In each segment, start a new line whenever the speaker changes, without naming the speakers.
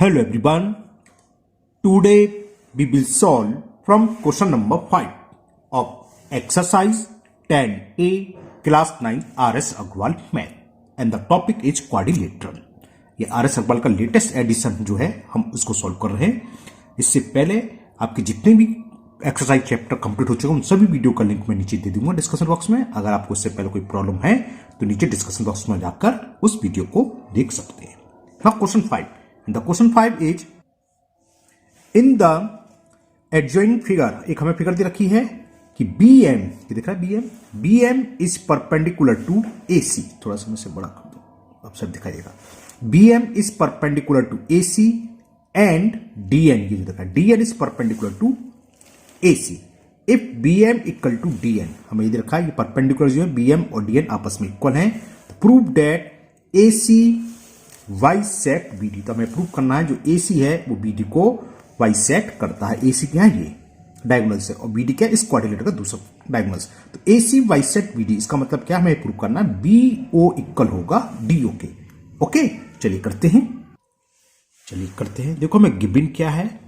Hello everyone. Today we will solve from question number 5 of exercise 10A class 9 RS Agrawal math and the topic is quadrilateral. ये RS Agarwal का latest edition जो है हम उसको solve कर रहे हैं। इससे पहले आपके जितने भी एक्सरसाइज चैप्टर कंप्लीट हो चुके हैं उन सभी वीडियो का लिंक मैं नीचे दे दूंगा डिस्कशन बॉक्स में। अगर आपको इससे पहले कोई प्रॉब्लम है तो नीचे डिस्कशन बॉक्स में जाकर उस वीडियो को देख सकते हैं। Now question 5 and the question 5 is in the adjoining figure, एक हमें फिगर दे रखी है कि BM, ये दिख रहा है BM is perpendicular to AC। थोड़ा सा मैं इसे बड़ा कर दूं, अब सब दिखाइएगा। BM is perpendicular to AC and DN, ये जो दिख रहा है DN is perpendicular to AC। If BM equal to DN, हमें ये रखा है ये परपेंडिकुलर जो है BM और DN आपस में इक्वल हैं, prove that AC bisect BD। तो हमें प्रूव करना है जो AC है वो BD को बाइसेक्ट करता है। AC क्या है, ये डायगोनल्स है और BD क्या है, इस क्वाड्रिलेटरल का दूसरा डायगोनल्स। तो AC बाइसेक्ट BD, इसका मतलब क्या हमें प्रूव करना है BO इक्वल होगा DO के। ओके चलिए करते हैं। देखो हमें गिवन क्या है,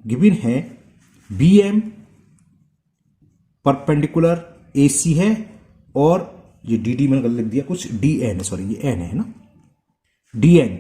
गिवन है BM परपेंडिकुलर AC है और ये DD मैंने गलत लिख दिया कुछ, DN है, सॉरी ये N है ना, DN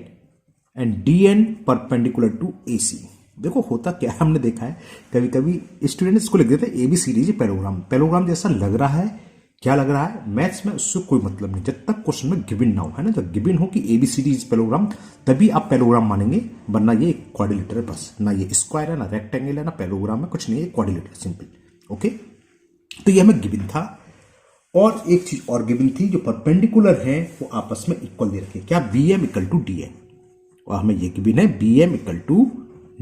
and DN perpendicular to AC। देखो होता क्या हमने देखा है कभी कभी स्टूडेंट इसको लिख देते हैं ABCD पैरेललोग्राम जैसा लग रहा है, क्या लग रहा है, मैथ्स में उससे कोई मतलब नहीं जब तक क्वेश्चन में गिवन ना हो, है ना। जब गिवन हो कि ABCD इज पैरेललोग्राम तभी आप पैरेललोग्राम मानेंगे, वरना ये क्वाड्रिलेटरल है बस, ना ये स्क्वायर है ना रेक्टेंगल है ना पैरेललोग्राम है, कुछ नहीं है, क्वाड्रिलेटरल सिंपल। ओके तो ये हमें गिवन था और एक चीज और गिवन थी जो परपेंडिकुलर है वो आपस में इक्वल दे रखे, क्या BM इक्वल टू DN, और हमें ये गिवन है BM इक्वल टू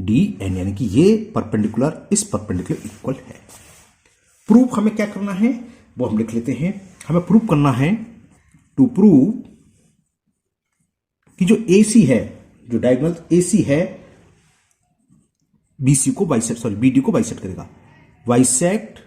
DN, यानी कि ये परपेंडिकुलर इस परपेंडिकुलर इक्वल है। प्रूफ हमें क्या करना है वो हम लिख लेते हैं। हमें प्रूफ करना है टू प्रूव कि जो AC है, जो डायगोनल AC है BD को बाइसेक्ट करेगा, बाइसेक्ट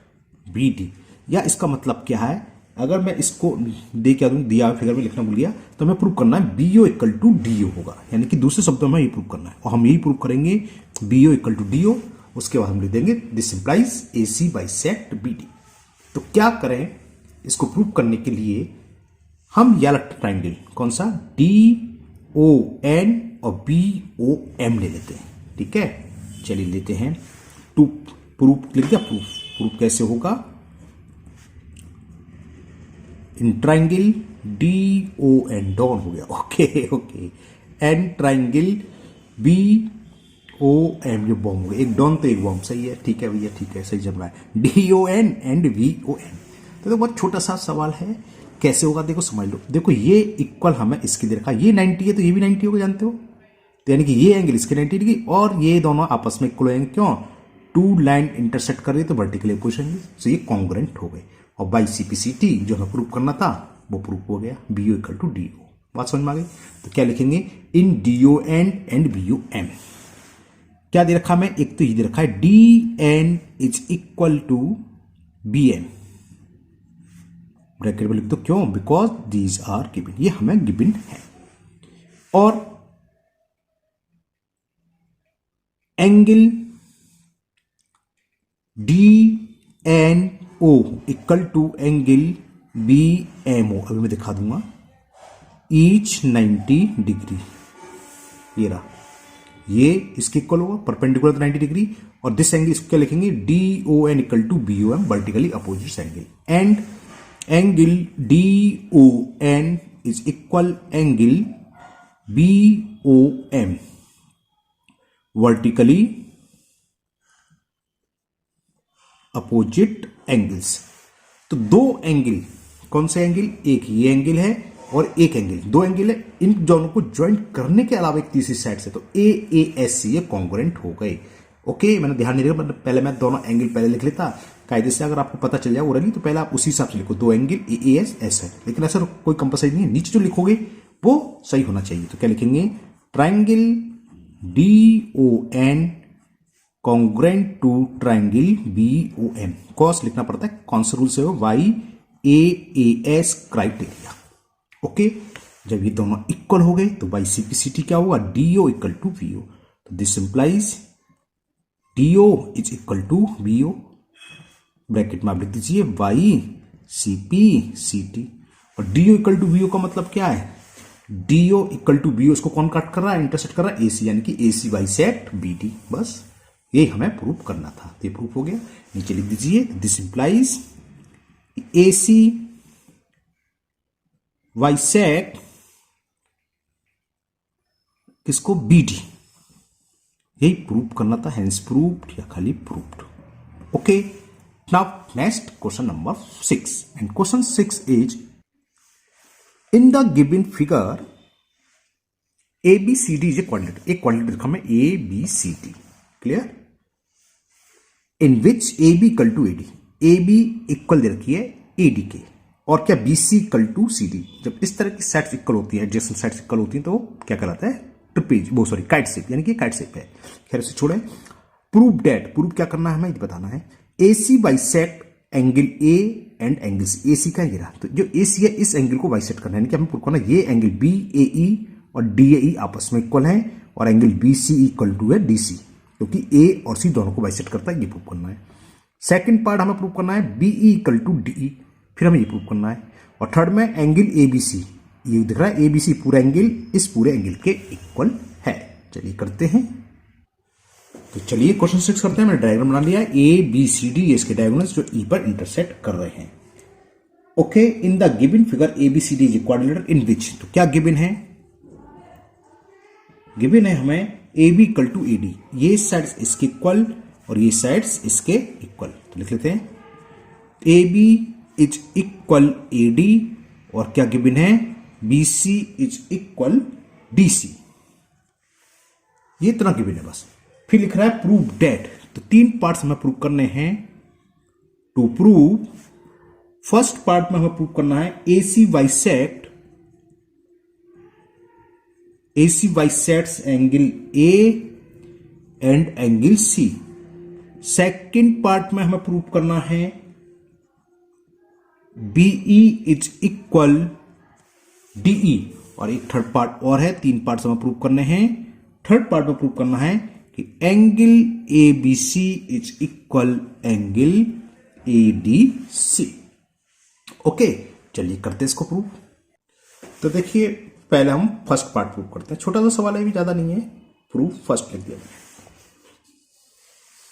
BD। या इसका मतलब क्या है, अगर मैं इसको दे क्या दूं, दिया फिगर में लिखना भूल गया, तो हमें प्रूव करना है BO इक्वल टू DO होगा, यानी कि दूसरे शब्दों में ये प्रूव करना है और हम यही प्रूव करेंगे BO इक्वल टू DO। उसके बाद हम लिख देंगे this implies AC bisect BD। तो क्या करें, इसको प्रूव करने के लिए हम ये वाला ट्राइंगल कौन सा DON और BOM ले लेते हैं, ठीक है। चलिए लेते हैं टू प्रूफ, लिख दिया प्रूफ कैसे होगा, इन ट्राइंगल DON डॉन हो गया, ओके एंड ट्राइंगल BOM जो बॉम हो गया, एक डॉन तो एक बॉम, सही है, ठीक है भैया, ठीक है, सही जम रहा है, DON एंड BOM। तो बहुत छोटा सा सवाल है, कैसे होगा देखो समझ लो। देखो ये इक्वल हमें इसकी दे रखा, ये 90 है तो ये भी 90 होगा, जानते हो, तो यानी कि ये एंगल इसके 90 डिग्री और ये दोनों आपस में इक्वल होंगे, क्यों, टू लाइन इंटरसेक्ट कर रही तो वर्टिकली अपोजिट होंगे, तो ये कॉन्ग्रुएंट हो गए। और बाई CPCT जो हमें प्रूव करना था वो प्रूव हो गया, BO इक्वल टू DO। बात समझ में आ गई। तो क्या लिखेंगे, इन DON एंड BOM क्या दे रखा हमें, एक तो ये दे रखा है DN is equal to BM, bracket में लिख दो, क्यों, बिकॉज दीज आर गिवन, ये हमें गिवन है। और angle DNO equal to angle BMO, अभी मैं दिखा दूंगा, ईच 90 डिग्री, ये रहा, ये इसके इक्वल होगा, परपेंडिकुलर 90 डिग्री, और दिस एंगल इसको क्या लिखेंगे DON equal to BOM, vertically opposite angle, and angle DON is equal angle BOM, vertically opposite angles. तो दो एंगल, कौन से एंगल, एक ये एंगल है और एक एंगल, दो एंगल है, इन दोनों को ज्वाइंट करने के अलावा एक तीसरी साइड से, तो AASC ये कॉन्ग्रुएंट हो गए। ओके मैंने ध्यान नहीं रखा, पहले मैं दोनों एंगल पहले लिख लेता कायदे से, अगर आपको पता चल जाए ओरली तो पहले आप उसी हिसाब से लिखो, दो एंगल AAS है, लेकिन ऐसा कोई कंपलसरी नहीं है, नीचे जो लिखोगे वो सही होना चाहिए। तो क्या लिखेंगे, triangle DON congruent to triangle BOM, cause लिखना पड़ता है, कौन सा रूल से हो, YAAS क्राइटेरिया। ओके जब ये दोनों इक्वल हो गए तो बाई CPCT क्या होगा, DO इक्वल टू VO। तो this implies DO is equal to VO, bracket में आप लिख दीजिए बाई CPCT। और DO इक्वल टू VO का मतलब क्या है, DO इक्वल टू VO, इसको कौन काट कर रहा है, इंटरसेक्ट कर रहा है AC, यानी कि AC बाई सेट BD। बस ये हमें प्रूव करना था, ये प्रूफ हो गया। नीचे लिख दीजिए this implies AC bisect किसको, BD। यही प्रूव करना था, हेंस प्रूव्ड या खाली proved. Okay, now next question number 6, and question 6 is in the given figure ABCD is a quadrilateral. एक क्वाड्रिलेटरल दिखा मैं ABCD, clear, in which AB equal to AD, AB equal दे रखी है AD के, और क्या BC इक्वल टू CD। जब इस तरह की सेट्स इक्वल होती है, एडजेसेंट सेट्स इक्वल होती हैं, तो क्या कहलाता है, ट्रिपेज, वो सॉरी काइट शेप, यानी कि काइट शेप है। खैर उसे छोड़े, प्रूव डेट, प्रूव क्या करना है हमें, बताना है AC by set angle A and angle C। AC का ये रहा, तो जो AC है इस एंगल को बाइसेट करना है, यानी कि हमें प्रूव करना है ये एंगल BAE और DAE आपस में इक्वल है, और एंगल BC इक्वल टू है DC, क्योंकि A और C दोनों को बाइसेट करता है, ये प्रूव करना है। सेकंड पार्ट हमें प्रूव करना है BE इक्वल टू DE, फिर हमें ये प्रूव करना है। और थर्ड में एंगल ABC, ये दिख रहा है ABC पूरा एंगल इस पूरे एंगल के इक्वल है। चलिए करते हैं, तो चलिए क्वेश्चन 6 करते हैं। मैंने डायग्राम बना लिया है ABCD, ये इसके डायगोनल्स जो E पर इंटरसेक्ट कर रहे हैं। Okay, in the given figure ABCD is a quadrilateral in which, तो क्या गिवन है, गिवन है हमें AB इक्वल टू AD, ये साइड्स इसके इक्वल और ये साइड्स इसके इक्वल, तो लिख लेते हैं AB इज इक्वल AD, और क्या गिवन है BC इज इक्वल DC, ये इतना गिवन है बस। फिर लिख रहा है प्रूव डेट, तो 3 पार्ट्स हमें प्रूव करने हैं। टू प्रूव, फर्स्ट पार्ट में हमें प्रूव करना है AC bisects angle A and angle C। Second part में हमें प्रूव करना है BE इज इक्वल DE, और एक थर्ड पार्ट और है, 3 पार्ट्स हमें प्रूव करने हैं। थर्ड पार्ट में प्रूव करना है कि angle ABC is equal angle ADC। Okay, चलिए करते हैं इसको प्रूव। तो देखिए पहले हम फर्स्ट पार्ट प्रूव करते हैं, छोटा सा सवाल है, भी ज्यादा नहीं है, प्रूफ फर्स्ट लिख दिया मैंने।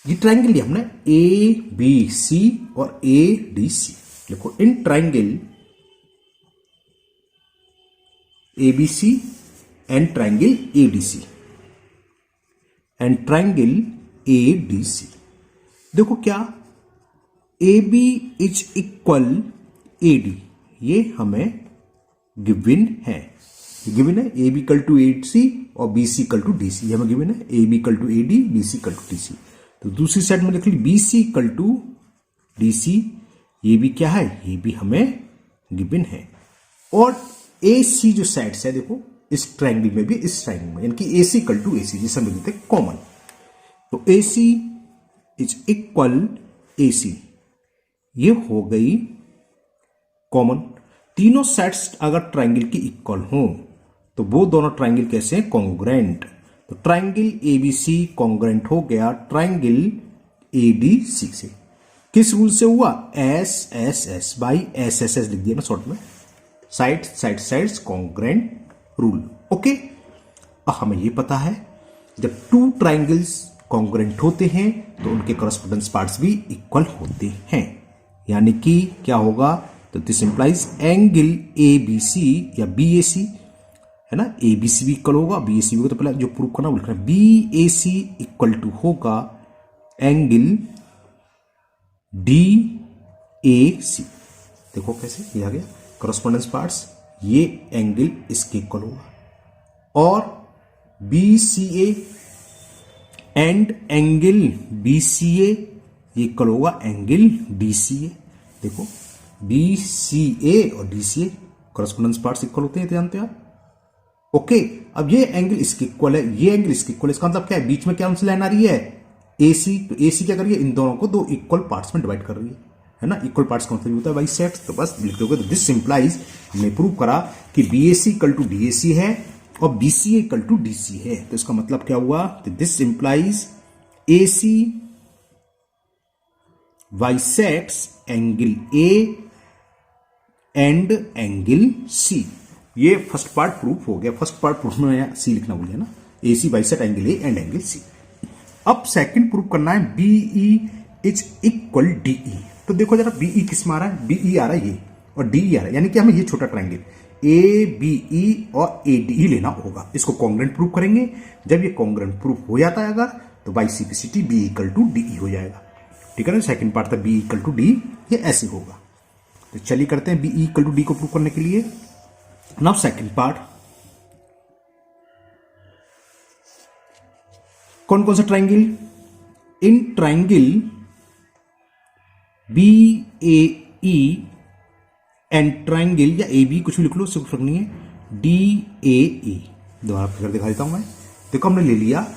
ये ट्राइंगल लिया हमने ABC और ADC। देखो in triangle ABC and triangle ADC and triangle ADC, देखो क्या AB इज इक्वल AD, ये हमें गिवन है, गिवन है AB इक्वल टू AC और BC इक्वल टू DC, ये हमें गिवन है AB equal to AD, BC equal to DC। तो दूसरी साइड में लिख ली BC इक्वल टू DC, ये भी क्या है, ये भी हमें गिवन है। और AC जो साइड्स है देखो इस ट्रायंगल में भी, इस ट्रायंगल में, यानी कि AC इक्वल टू AC, जिसे हम लिखते हैं कॉमन, तो AC इज इक्वल AC, ये हो गई कॉमन। तीनों साइड्स अगर ट्रायंगल की इक्वल हो तो वो दोनों ट्रायंगल कैसे हैं, कॉन्ग्रुएंट। तो ट्रायंगल ABC कॉन्ग्रुएंट हो गया ट्रायंगल ADC से। किस रूल से हुआ, SSS बाई SSS लिख दिया ना शॉर्ट में, साइड्स कॉन्ग्रुएंट रूल। ओके, अब हमें ये पता है जब 2 ट्राइंगल्स कॉन्ग्रुएंट होते हैं तो उनके करस्पोंडेंस पार्ट्स भी इक्वल होते हैं, यानी कि क्या होगा, तो दिस इंप्लाइज एंगल ABC या BAC है ना, ABC भी इक्वल होगा, BAC भी होगा। तो पहले जो प्रूव करना वो लिखना है BAC इक्वल टू होगा एंगल DAC। देखो कैसे ये आ गया करस्पोंडेंस पार्ट्स, ये एंगल इसके इक्वल होगा। और BCA एंड एंगल BCA ये इक्वल होगा एंगल DCA। देखो BCA और DCA करस्पोंडेंस पार्ट्स इक्वल होते हैं, जानते हैं आप। ओके, अब ये एंगल इसके इक्वल है, ये एंगल इसके इक्वल है, इसका मतलब क्या है, बीच में क्या से लाइन आ रही है AC, तो AC क्या कर रही है, इन दोनों को 2 इक्वल पार्ट्स में डिवाइड कर रही है ना। इक्वल पार्ट्स का मतलब होता है बाइसेक्ट्स, तो बस लिख दोगे। तो दिस सिंप्लाइज, हमने प्रूव करा कि BAC इक्वल टू DAC है और BCA इक्वल टू DC है। तो इसका मतलब क्या हुआ, तो this simplifies AC bisects angle A and angle C। ये फर्स्ट पार्ट प्रूफ हो गया। फर्स्ट पार्ट प्रूफ में C लिखना भूलिए ना, AC bisect angle A and angle C। अब सेकंड प्रूफ करना है BE इज इक्वल DE। तो देखो जरा BE किस में आ रहा है, BE आ रहा है ये और DE आ रहा है, यानी कि हमें ये छोटा ट्रायंगल ABE और ADE लेना होगा। इसको कॉन्ग्रुएंट प्रूफ करेंगे। जब ये कॉन्ग्रुएंट प्रूफ हो जाता है अगर, तो by simplicity B equal to DE हो जाएगा। ठीक है ना। सेकंड पार्ट था B इक्वल टू D, ये ऐसे होगा। तो चलिए करते हैं BE इक्वल टू D को प्रूफ करने के लिए। नाउ सेकंड पार्ट, कौन कौन सा triangle, in triangle BAE and triangle या AB कुछ भी लिख लो, उससे कुछ फर्क नहीं है, DAE। दोबारा फिगर दिखा देता हूं मैं। देखो हमने ले लिया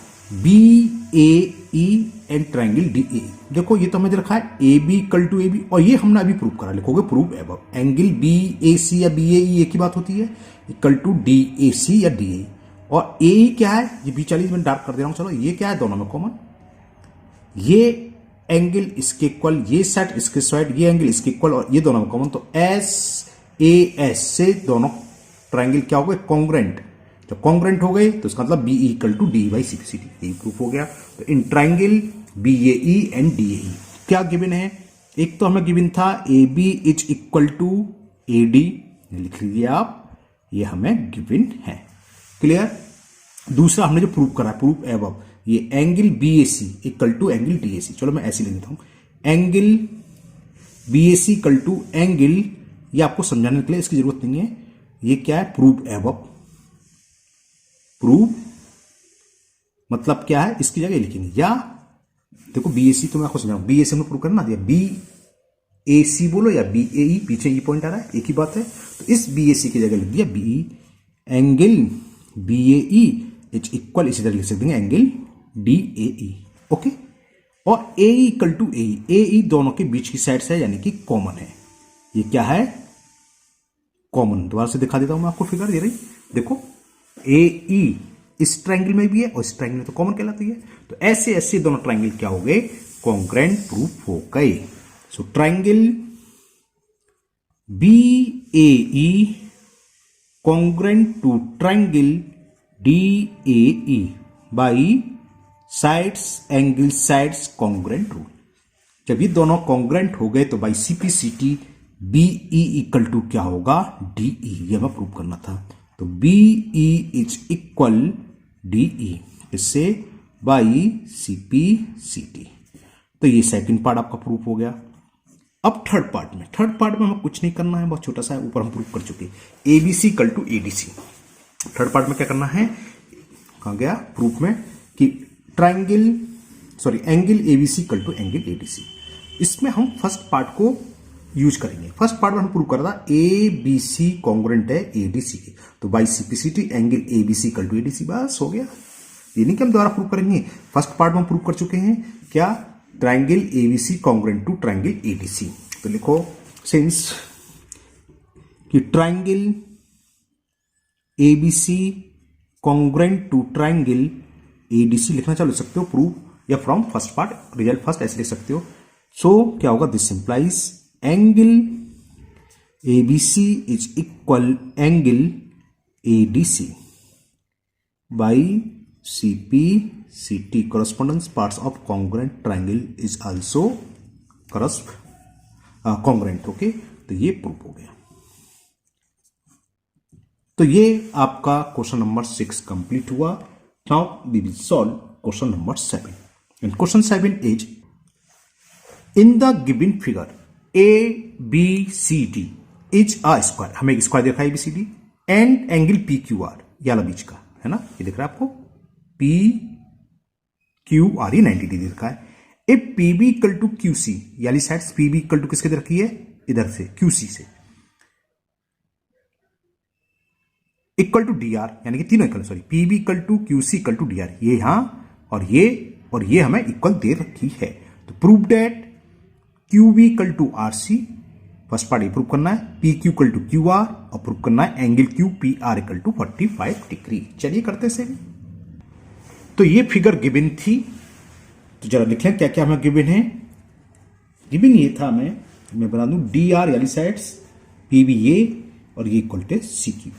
BAE एंड ट्रायंगल DAE। देखो ये तो हमें रखा है AB इक्वल टू AB, और ये हमने अभी प्रूव करा। लिखोगे प्रूव एबव, एंगल BAC या BAE एक ही बात होती है, इक्वल टू DAC या DAE। और AE क्या है, ये B40 में डार्क कर दे रहा हूं। चलो ये क्या है, दोनों में कॉमन, ये एंगल इसके इक्वल, ये सेट इसके साइड, ये एंगल इसके इक्वल, और ये दोनों में कॉमन। तो SAS से दोनों ट्रायंगल क्या हो गए, कॉन्ग्रुएंट। जब कॉन्ग्रुएंट हो गए तो इसका मतलब BE equal to DE by simplicity, यही प्रूफ हो गया। तो in triangle BAE and DAE क्या गिवन है, एक तो हमें गिवन था AB is equal to AD, लिख लीजिए आप, ये हमें गिवन है। क्लियर। दूसरा हमने जो प्रूव करा, प्रूफ एबव, ये angle BAC equal to angle DAC। चलो मैं ऐसे ले लेता हूं, angle BAC equal to angle, ये आपको समझाने के लिए इसकी जरूरत नहीं है, ये क्या है, प्रूफ एबव। प्रूफ मतलब क्या है, इसकी जगह लिखेंगे, या देखो BAC तो मैं आपको समझाऊं, BAC हमने प्रूव करना दिया, BAC बोलो या BAE, पीछे ई पॉइंट आ रहा है, एक ही बात है। तो इस BAC की जगह लिख दिया BE, angle BAE is equal, इसी तरह लिख सकते हैं एंगल DAE। ओके। और AE equal to AE, AE दोनों के बीच की साइड से है, यानी कि कॉमन है। ये क्या है, कॉमन। दोबारा से दिखा देता हूं मैं आपको फिगर, ये रही देखो, AE इस ट्रायंगल में भी है और इस ट्रायंगल में तो कॉमन कहलाती है। तो ऐसे ऐसे दोनों ट्रायंगल क्या हो गए, कॉन्ग्रुएंट प्रूफ हो गए। So triangle BAE congruent to triangle DAE by sides angle sides congruent rule. जब ये दोनों कॉन्ग्रुएंट हो गए तो by simplicity BE equal to क्या होगा, DE। ये हमें प्रूव करना था। तो BE इज इक्वल DE, इससे बाई सिंप्लिसिटी। तो ये सेकंड पार्ट आपका प्रूफ हो गया। अब थर्ड पार्ट में हमें कुछ नहीं करना है, बहुत छोटा सा है, ऊपर हम प्रूफ कर चुके, ABC equal to ADC। Third part में क्या करना है, कहा गया प्रूफ में कि angle ABC equal to angle ADC। इसमें हम फर्स्ट पार्ट को यूज करेंगे। फर्स्ट पार्ट में हम प्रूव कर रहा था ABC कॉन्ग्रुएंट है ADC के, तो by simplicity angle ABC equal to ADC, बस हो गया। ये नहीं कि हम दोबारा प्रूव करेंगे, फर्स्ट पार्ट में हम प्रूव कर चुके हैं क्या, triangle ABC congruent to triangle ADC। तो लिखो, सिंस कि triangle ABC congruent to triangle ADC लिखना चालू सकते हो, प्रूफ, या from first part result first ऐसे लिख सकते हो। सो क्या होगा, this implies angle ABC is equal angle ADC by CPCT, correspondence parts of congruent triangle is also congruent। Okay, तो ये प्रूफ हो गया। तो ये आपका क्वेश्चन नंबर 6 कंप्लीट हुआ। Now we will solve question number 7। And question 7 is, in the given figure ABCD is a square, हमें एक स्क्वायर दिखा है ABCD, एंड एंगल PQR, ये वाला बीच का है ना, ये दिख रहा है आपको, PQR 90 डिग्री रखा है। If PB equal to QC, यानी साइड PB इक्वल टू किसके रखी है, इधर से QC से, इक्वल टू DR, यानी कि तीनों equal, sorry, PB equal to QC equal to DR, ये यहां और ये हमें इक्वल दे रखी है। तो prove that Q B equal to R C, first part ये प्रूव करना है, P Q equal to Q R और प्रूव करना है angle Q P R equal to 45 degree. चलिए करते से। तो ये फिगर गिवन थी, तो जरा लिख लें क्या क्या हमें गिवन है। गिवन ये था, मैं बना दूं डी आर यानी साइड्स, पी बी ए और ये इक्वल टू सी क्यू,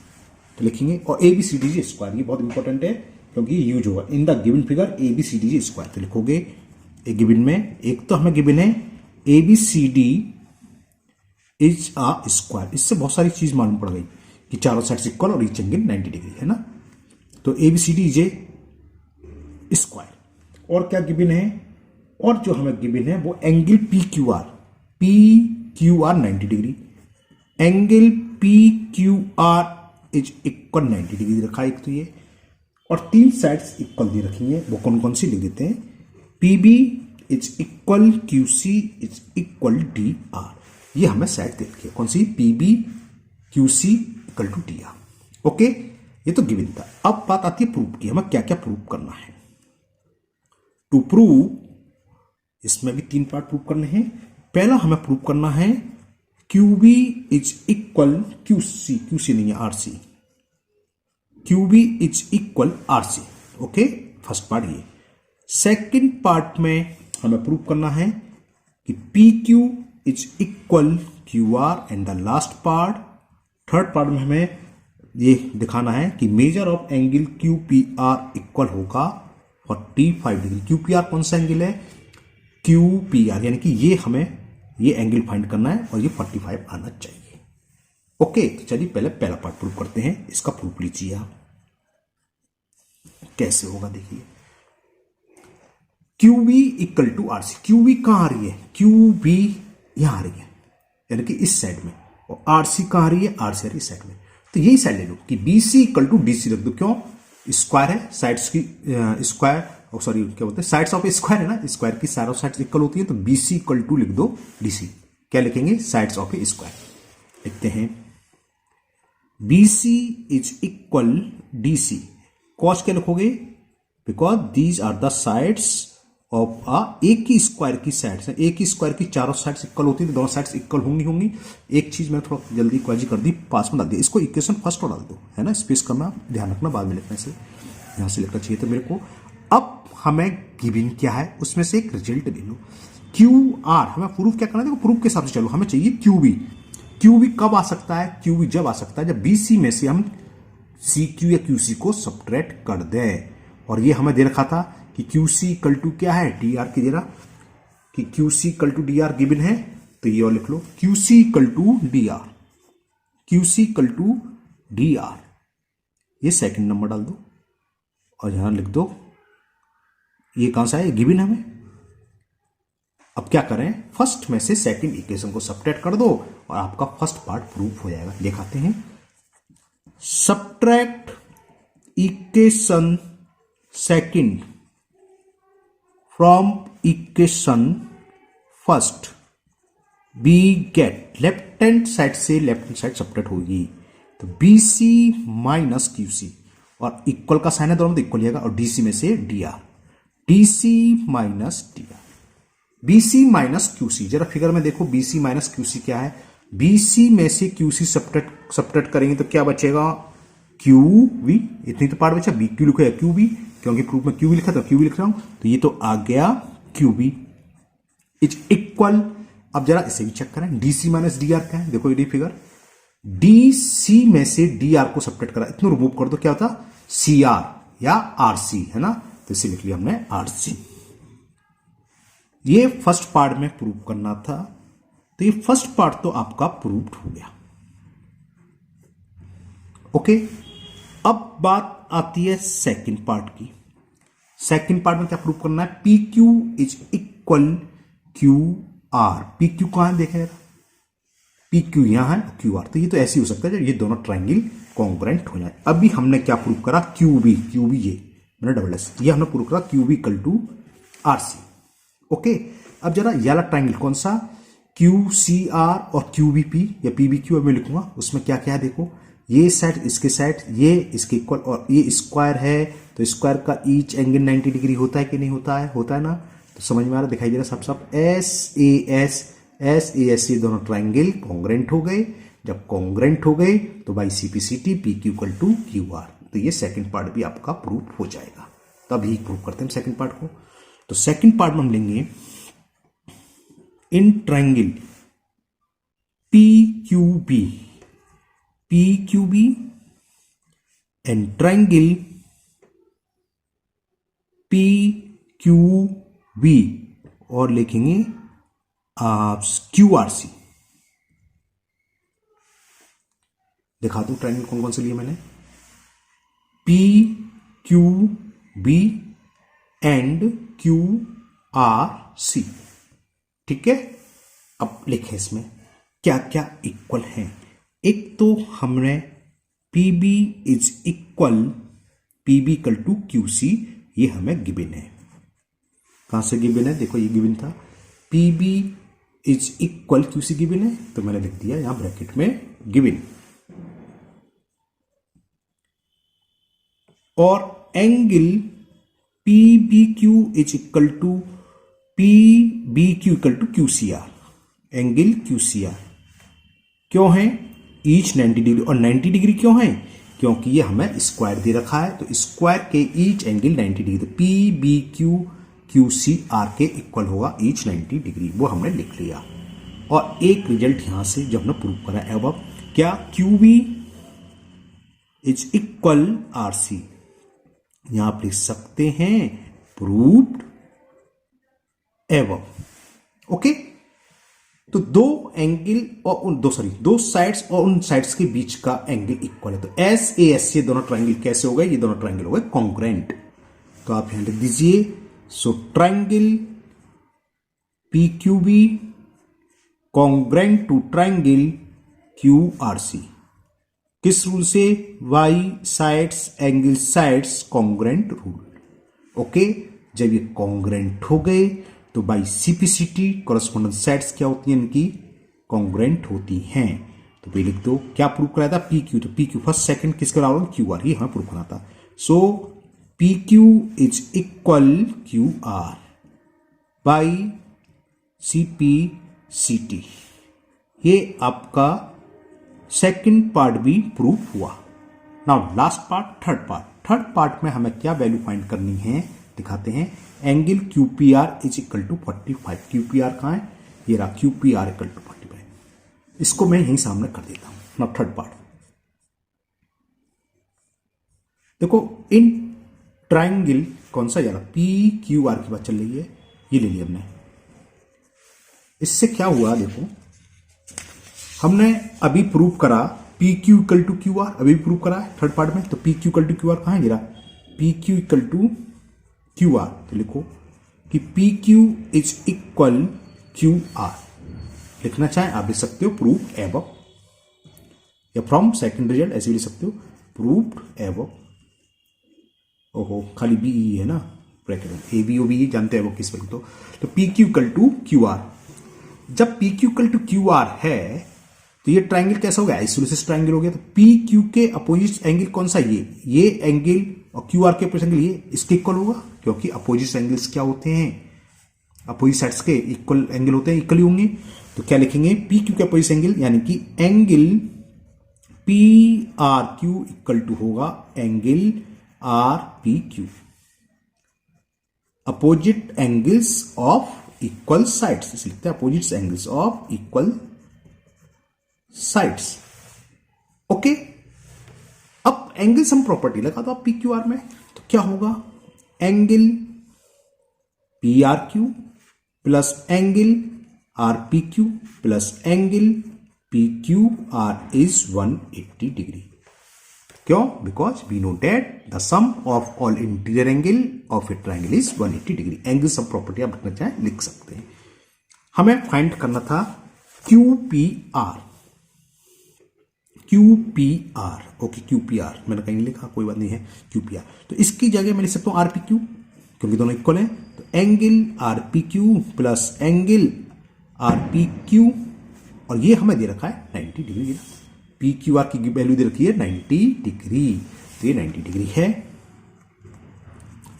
तो लिखेंगे और ए बी सी डी जी स्क्वायर, ये बहुत इंपॉर्टेंट है क्योंकि यूज होगा in the given figure A B C D जी स्क्वायर। तो लिखोगे ए गिवन में, एक तो हमें गिवन है A B C D is a square, इससे बहुत सारी चीज मालूम पड़ गई कि चारों साइड इक्वल और ईच एंगल 90 डिग्री है ना। तो A B C D is a square. और क्या गिवन है, और जो हमें गिवन है वो angle P Q are 90 degree, angle P Q R is equal 90 degree रखा एक तो ये, और तीन साइड्स इक्वल दी रखी है, वो कौन कौन सी लिख देते हैं। P B is equal Q C is equal D R, ये हमें साइड दे रखी है, कौन सी, P B Q C equal to D R. Okay, ये तो गिवन था। अब बात आती है प्रूफ की, हमें क्या क्या प्रूव करना है। टू प्रूव, इसमें भी तीन पार्ट प्रूव करने हैं। पहला हमें प्रूव करना है Q B is equal Q C नहीं है R C, Q B is equal R C. Okay, first part ये। सेकेंड पार्ट में हमें प्रूव करना है कि P Q is equal Q R, and the last part, third part में हमें ये दिखाना है कि measure of angle Q P R equal होगा 45 डिग्री। क्यू पी आर कौन सा एंगल है, क्यू पी आर, यानी कि ये हमें ये एंगल फाइंड करना है और ये 45 आना चाहिए। ओके, तो चलिए पहले पहला पार्ट प्रूव करते हैं, इसका प्रूफ लीजिए आप। कैसे होगा देखिए, Q B equal to R C, Q B कहां आ रही है, क्यू बी यहां आ रही है यानी कि इस साइड में, और आर सी कहां आ रही है, आर सी आ रही है इस साइड में। तो यही साइड ले लो कि B C equal to D C रख दो, क्यों, स्क्वायर है, साइड्स की स्क्वायर, सॉरी क्या बोलते हैं, साइड्स ऑफ स्क्वायर है ना, स्क्वायर की सारों साइड्स इक्वल होती है, तो बी सी इक्वल टू लिख दो डी सी। क्या लिखेंगे, साइड्स ऑफ ए स्क्वायर लिखते हैं, B C is equal D C. Cause क्या लिखोगे, because these are the sides of ah, एक ही स्क्वायर की साइड्स है, एक ही स्क्वायर की चारों साइड्स इक्वल होती है, तो दोनों साइड्स इक्वल होंगी। एक चीज मैंने थोड़ा जल्दी क्वाजी कर दी, पास में डाल दिया, इसको इक्वेशन फर्स्ट डाल दो, है ना, स्पेस करना ध्यान रखना, बाद में लिखने से यहां से लिखना चाहिए था मेरे को। अब हमें गिवन क्या है उसमें से एक रिजल्ट ले लो, क्यू आर, हमें प्रूफ क्या करना है, देखो प्रूफ के हिसाब से चलो, हमें चाहिए क्यू बी। क्यू बी कब आ सकता है, क्यू बी जब आ सकता है जब बी सी में से हम सी क्यू या क्यू सी को सब्ट्रैक्ट कर दें। और ये हमें दे रखा था कि क्यू सी इक्वल टू क्या है, डी आर की जरा, कि Q C equal to D R given है, तो ये और लिख लो, Q C equal to D R, Q C equal to D R, ये सेकंड नंबर डाल दो और यहां लिख दो, ये कहां सा है, गिवन हमें। अब क्या करें, फर्स्ट में से सेकंड इक्वेशन को सब्ट्रैक्ट कर दो और आपका फर्स्ट पार्ट प्रूफ हो जाएगा। दिखाते हैं, subtract equation second from equation first, we get, left hand side से लेफ्ट हैंड साइड सब्ट्रैक्ट होगी, तो B C minus Q C, और इक्वल का साइन है दोनों में, तो इक्वल जाएगा, और डी सी में से D R, D C minus D R, B C minus Q C. जरा फिगर में देखो, B C minus Q C क्या है, बी सी में से क्यू सी सब्ट्रैक्ट करेंगे तो क्या बचेगा, क्यू वी, इतनी तो पार्ट बचा, बी क्यू लिखो या क्यू बी, क्योंकि प्रूफ में क्यू बी लिखा था, क्यू बी लिख रहा हूं, तो ये तो आ गया क्यू बी इज इक्वल। अब जरा इसे भी चेक करें, D C minus D R क्या है, देखो ये फिगर, डी सी में से डी आर को सब्ट्रैक्ट करा, इतना रिमूव कर दो, क्या होता, सी आर या आर सी, है ना, तो इसे लिख लिया हमने आर सी। ये फर्स्ट पार्ट में प्रूव करना था, तो ये फर्स्ट पार्ट तो आपका प्रूव्ड हो गया। ओके, अब बात आती है सेकंड पार्ट की। सेकंड पार्ट में क्या प्रूव करना है, P Q is equal Q are. P Q कहां है देखें, पी क्यू यहां है, क्यू आर, तो ये तो ऐसे ही हो सकता है जब ये दोनों ट्राइंगल कॉन्ग्रुएंट हो जाए। अभी हमने क्या प्रूव करा, क्यू बी ये मैंने डबल एस, ये हमने प्रूव करा Q B equal to R C. Okay, अब जरा ये वाला ट्राइंगल कौन सा, क्यू सी आर और क्यू बी पी या पी बी क्यू, मैं लिखूंगा उसमें क्या क्या है, देखो ये साइड इसके साइड, ये इसके इक्वल, और ये स्क्वायर है, तो स्क्वायर का ईच एंगल 90 डिग्री होता है कि नहीं होता है, होता है ना, तो समझ में आ रहा, दिखाई दे रहा सब S A S S A S सी दोनों ट्राइंगल कॉन्ग्रेंट हो गए। जब कॉन्ग्रेंट हो गए तो by CPCT P Q equal to Q R. तो ये सेकंड पार्ट भी आपका प्रूफ हो जाएगा। तभी प्रूफ करते हैं सेकंड पार्ट को। तो सेकंड पार्ट में हम लेंगे इन triangle P Q B and triangle P Q B और लिखेंगे क्यू आर सी। दिखा दो ट्राइंगल कौन कौन से लिए मैंने, P Q B and Q R C. ठीक है, अब लिखे इसमें क्या क्या इक्वल है। एक तो हमने P B is equal to Q C, ये हमें गिवन है। कहां से गिवन है, देखो ये गिवन था P B is equal Q C given है, तो मैंने लिख दिया यहां ब्रैकेट में गिवन। और angle P B Q is equal to Q C R, angle Q C R क्यों है, ईच 90 डिग्री। और 90 डिग्री क्यों है, क्योंकि ये हमें स्क्वायर दे रखा है, तो स्क्वायर के ईच एंगल 90 डिग्री, तो P B Q C R के इक्वल होगा ईच 90 डिग्री, वो हमने लिख लिया। और एक रिजल्ट यहां से जब हमने प्रूव करा अब क्या, Q B is equal R C, यहां आप लिख सकते हैं प्रूव्ड एबव। ओके, तो दो एंगल और उन दो साइड्स और उन साइड्स के बीच का एंगल इक्वल है। तो एस ए एस, ये दोनों ट्राइंगल कैसे हो गए, ये दोनों ट्राइंगल हो गए कॉन्ग्रेंट। तो आप यहां लिख दीजिए, so triangle P Q B congruent to triangle Q R C. किस रूल से, by sides angle sides congruent rule. Okay, जब ये कॉन्ग्रेंट हो गए तो बाई सीपीसीटी कॉरेस्पॉन्डेंट साइड्स क्या होती हैं, इनकी कॉन्ग्रेंट होती हैं। तो भाई लिख दो क्या प्रूव कराया था, पी क्यू, तो पी क्यू फर्स्ट सेकंड किसके बराबर, क्यू आर, ये हमें प्रूव करना था। So P Q is equal Q R by CPCT. ये आपका सेकंड पार्ट भी प्रूफ हुआ। Now last part, third part में हमें क्या वैल्यू फाइंड करनी है दिखाते हैं। Angle Q P R is equal to 45। Q P R कहां है, ये रहा, Q P R equal to 45। इसको मैं यहीं सामने कर देता हूं। नाउ थर्ड पार्ट देखो, इन ट्राइंगल कौन सा यार, पी क्यू आर की बात चल रही है, ये ले लिया हमने। इससे क्या हुआ देखो, हमने अभी प्रूव करा P Q equal to Q R, अभी प्रूव करा है थर्ड पार्ट में। तो P Q equal to Q R कहां गिरा, P Q equal to Q R. तो लिखो कि P Q is equal Q R, लिखना चाहे आप लिख सकते हो प्रूव एबव, या फ्रॉम सेकंड रिजल्ट ऐसे भी लिख सकते हो, प्रूव्ड एबव। ओहो, खाली बी ई है ना ब्रैकेट में, ए बी ओ बी जानते हैं वो किस वक्त। तो P Q equal to Q R, जब P Q equal to Q R है तो ये ट्राइंगल कैसा हो गया, आइसोलेसिस ट्राइंगल हो गया। तो पी क्यू के अपोजिट एंगल कौन सा, ये एंगल, और क्यू आर के अपोजिट एंगल ये इसके इक्वल होगा, क्योंकि अपोजिट एंगल्स क्या होते हैं, अपोजिट साइड्स के इक्वल एंगल होते हैं, इक्वल ही होंगे। तो क्या लिखेंगे, पी क्यू के अपोजिट एंगल, यानी कि angle P R Q equal to होगा angle R P Q, opposite angles of equal sides, इसे लिखते हैं opposite angles of equal sides. Okay, अब एंगल सम प्रॉपर्टी लगा दो आप पी क्यू आर में, तो क्या होगा, angle P R Q plus angle R P Q plus angle P Q R is 180 degree. क्यों, because we know that the sum of all interior angle of a triangle is 180 degree. Angle sum property आप लिखना चाहें लिख सकते हैं। हमें find करना था Q P R, Q P are. Okay, Q P are मैंने कहीं नहीं लिखा, कोई बात नहीं है, क्यू पी आर। तो इसकी जगह मैं लिख सकता हूं आर पी क्यू, क्योंकि दोनों इक्वल हैं। तो angle R P Q plus angle R P Q, और ये हमें दे रखा है 90 डिग्री। पी क्यू आर की वैल्यू दे रखी है 90 डिग्री, तो ये 90 डिग्री है,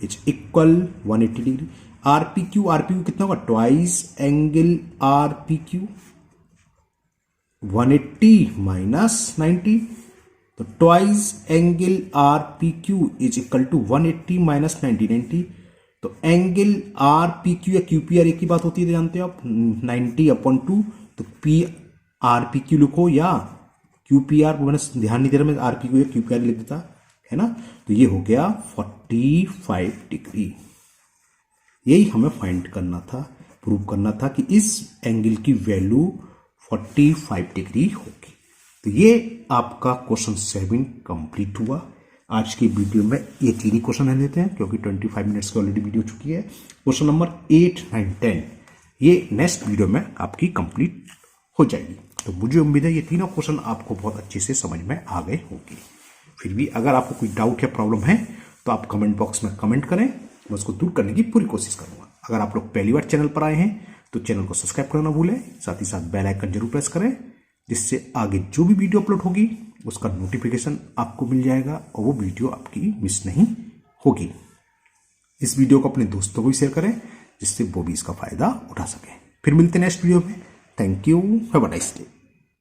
it's equal 180 degree. RPQ, RPQ कितना होगा, ट्वाइस एंगल आरपीक्यू 180 माइनस 90, तो twice angle RPQ is equal to 180 minus 90। तो एंगल आरपीक्यू या क्यूपीआर एक ही बात होती है, जानते हो आप, 90/2। तो पी आरपीक्यू लिखो या क्यूपीआर, मैंने ध्यान नहीं दे रहा, मैं आरपीक्यू या क्यूपीआर लिख देता, है ना। तो ये हो गया 45 डिग्री। यही हमें फाइंड करना था, प्रूव करना था कि इस एंगल की वैल्यू 45 डिग्री होगी। तो ये आपका क्वेश्चन 7 कंप्लीट हुआ। आज की वीडियो में ये 3 ही क्वेश्चन रहने देते हैं, क्योंकि 25 मिनट्स की ऑलरेडी वीडियो चुकी है। क्वेश्चन नंबर 8, 9, 10 ये नेक्स्ट वीडियो में आपकी कंप्लीट हो जाएगी। तो मुझे उम्मीद है ये तीनों क्वेश्चन आपको बहुत अच्छे से समझ में आ गए होंगे। फिर भी अगर आपको कोई डाउट या प्रॉब्लम है तो आप कमेंट बॉक्स में कमेंट करें, मैं उसको दूर करने की पूरी कोशिश करूंगा। अगर आप लोग पहली बार चैनल पर आए हैं तो चैनल को सब्सक्राइब करना ना भूलें, साथ ही साथ बेल आइकन जरूर प्रेस करें, जिससे आगे जो भी वीडियो अपलोड होगी उसका नोटिफिकेशन आपको मिल जाएगा और वो वीडियो आपकी मिस नहीं होगी। इस वीडियो को अपने दोस्तों को भी शेयर करें, जिससे वो भी इसका फायदा उठा सके। फिर मिलते हैं नेक्स्ट वीडियो में। Thank you, have a nice day.